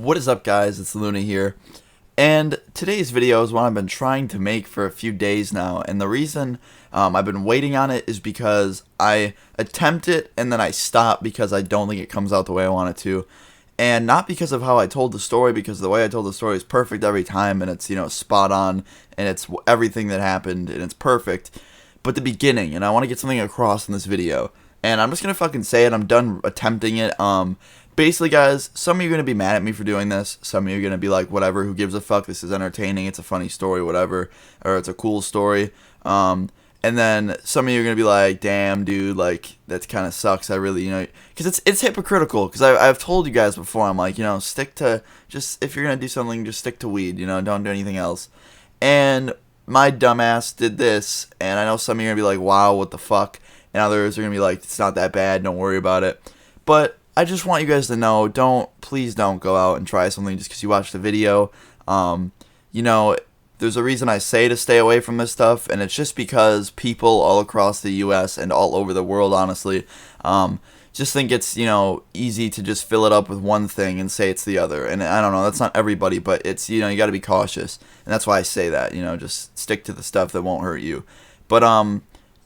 What is up, guys? It's Luna here, and today's video is one I've been trying to make for a few days now, and the reason I've been waiting on it is because I attempt it and then I stop because I don't think it comes out the way I want it to, and not because of how I told the story, because the way I told the story is perfect every time, and it's, spot on, and it's everything that happened, and it's perfect, but the beginning, and I want to get something across in this video, and I'm just gonna fucking say it. I'm done attempting it. Basically, guys, some of you are going to be mad at me for doing this. Some of you are going to be like, whatever, who gives a fuck? This is entertaining. It's a funny story, whatever. Or it's a cool story. And then some of you are going to be like, damn, dude, like, that kind of sucks. I really, because it's hypocritical. Because I've told you guys before, I'm like, stick to, just, if you're going to do something, just stick to weed, don't do anything else. And my dumbass did this. And I know some of you are going to be like, wow, what the fuck? And others are going to be like, it's not that bad. Don't worry about it. But I just want you guys to know, please don't go out and try something just because you watched the video. There's a reason I say to stay away from this stuff, and it's just because people all across the U.S. and all over the world, honestly, just think it's, easy to just fill it up with one thing and say it's the other. And I don't know, that's not everybody, but it's, you got to be cautious. And that's why I say that, just stick to the stuff that won't hurt you. But,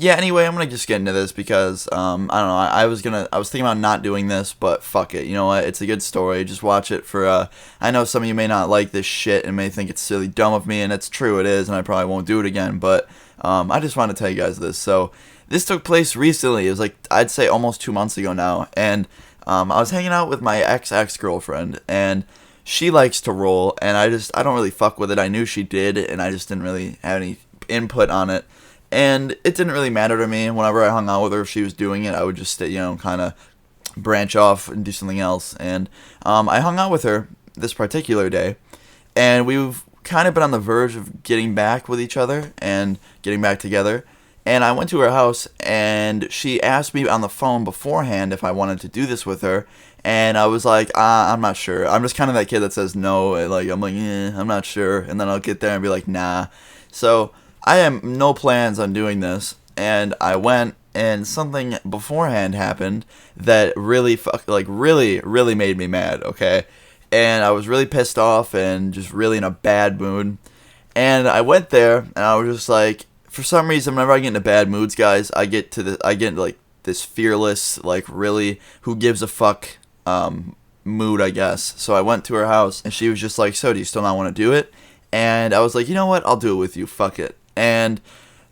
yeah, anyway, I'm going to just get into this because, I don't know, I was thinking about not doing this, but fuck it, you know what, it's a good story, just watch it for, I know some of you may not like this shit and may think it's really dumb of me, and it's true, it is, and I probably won't do it again, but, I just want to tell you guys this. So, this took place recently. It was like, I'd say almost 2 months ago now, and, I was hanging out with my ex-girlfriend, and she likes to roll, and I don't really fuck with it. I knew she did, and I just didn't really have any input on it. And it didn't really matter to me. Whenever I hung out with her, if she was doing it, I would just, kind of branch off and do something else. And I hung out with her this particular day, and we've kind of been on the verge of getting back with each other and getting back together. And I went to her house, and she asked me on the phone beforehand if I wanted to do this with her. And I was like, I'm not sure. I'm just kind of that kid that says no. I'm like, I'm not sure. And then I'll get there and be like, nah. So I have no plans on doing this, and I went, and something beforehand happened that really really made me mad, okay? And I was really pissed off and just really in a bad mood. And I went there, and I was just like, for some reason, whenever I get into bad moods, guys, I get like this fearless, like, really, who gives a fuck mood, I guess. So I went to her house, and she was just like, so do you still not want to do it? And I was like, you know what, I'll do it with you, fuck it. And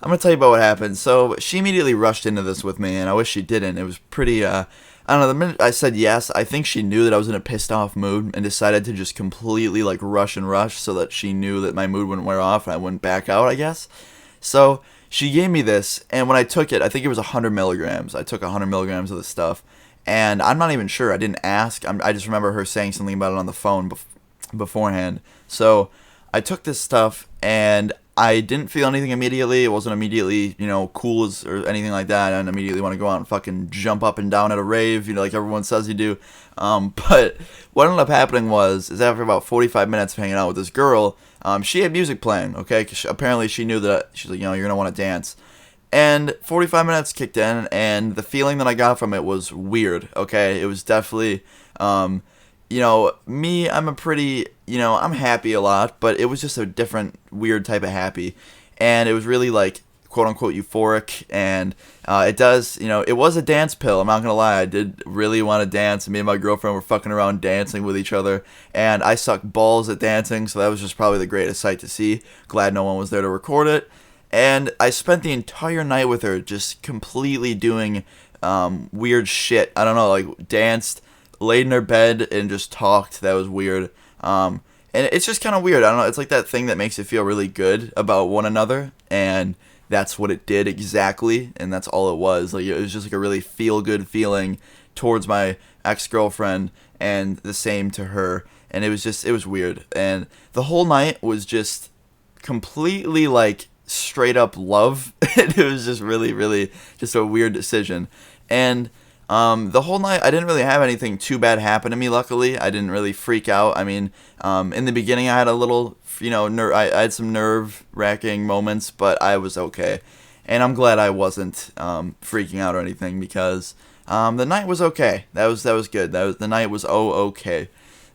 I'm going to tell you about what happened. So she immediately rushed into this with me, and I wish she didn't. It was pretty, I don't know, the minute I said yes, I think she knew that I was in a pissed off mood and decided to just completely, like, rush so that she knew that my mood wouldn't wear off and I wouldn't back out, I guess. So she gave me this, and when I took it, I think it was 100 milligrams. I took 100 milligrams of this stuff, and I'm not even sure. I didn't ask. I just remember her saying something about it on the phone beforehand. So I took this stuff, and I didn't feel anything immediately. It wasn't immediately, cool or anything like that. I didn't immediately want to go out and fucking jump up and down at a rave, like everyone says you do. But what ended up happening is after about 45 minutes of hanging out with this girl, she had music playing, okay? 'Cause apparently she knew that, she's like, you're going to want to dance. And 45 minutes kicked in, and the feeling that I got from it was weird, okay? It was definitely, me, I'm a pretty, I'm happy a lot, but it was just a different, weird type of happy, and it was really, like, quote-unquote euphoric, and it was a dance pill, I'm not gonna lie. I did really want to dance, and me and my girlfriend were fucking around dancing with each other, and I suck balls at dancing, so that was just probably the greatest sight to see. Glad no one was there to record it, and I spent the entire night with her just completely doing weird shit. I don't know, like, danced, laid in her bed and just talked. That was weird. And it's just kind of weird. I don't know. It's like that thing that makes you feel really good about one another, and that's what it did exactly. And that's all it was. Like, it was just like a really feel good feeling towards my ex-girlfriend, and the same to her. And it was weird. And the whole night was just completely, like, straight up love. It was just really, really just a weird decision. And the whole night, I didn't really have anything too bad happen to me, luckily. I didn't really freak out. I mean, in the beginning, I had a little, I had some nerve-wracking moments, but I was okay. And I'm glad I wasn't freaking out or anything, because the night was okay. That was good. The night was okay.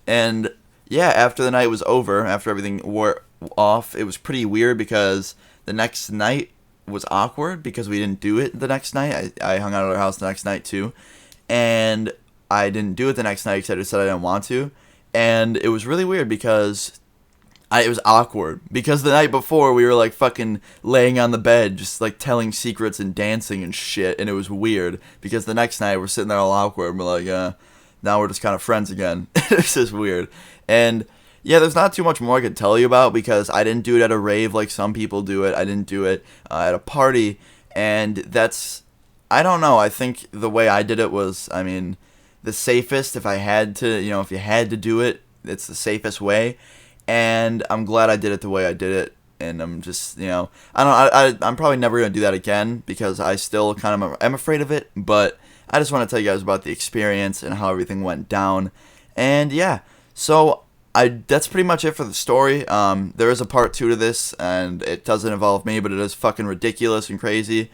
And yeah, after the night was over, after everything wore off, it was pretty weird because the next night was awkward because we didn't do it the next night. I hung out at our house the next night too, and I didn't do it the next night because I just said I didn't want to, and it was really weird because it was awkward because the night before we were like fucking laying on the bed just like telling secrets and dancing and shit, and it was weird because the next night we're sitting there all awkward and we're like, now we're just kind of friends again. It's just weird. And yeah, there's not too much more I could tell you about because I didn't do it at a rave like some people do it. I didn't do it at a party, and that's, I don't know. I think the way I did it was, I mean, the safest. If I had to, if you had to do it, it's the safest way. And I'm glad I did it the way I did it. And I'm just, I'm probably never gonna do that again because I still kind of am afraid of it. But I just want to tell you guys about the experience and how everything went down. And yeah, so that's pretty much it for the story. There is a part 2 to this, and it doesn't involve me, but it is fucking ridiculous and crazy.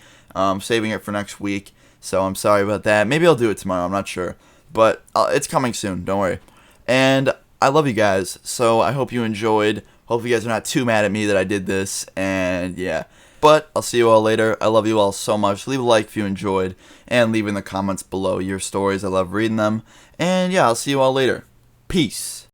Saving it for next week, so I'm sorry about that. Maybe I'll do it tomorrow, I'm not sure. But it's coming soon, don't worry. And I love you guys, so I hope you enjoyed. Hope you guys are not too mad at me that I did this, and yeah. But I'll see you all later. I love you all so much. Leave a like if you enjoyed, and leave in the comments below your stories. I love reading them. And yeah, I'll see you all later. Peace.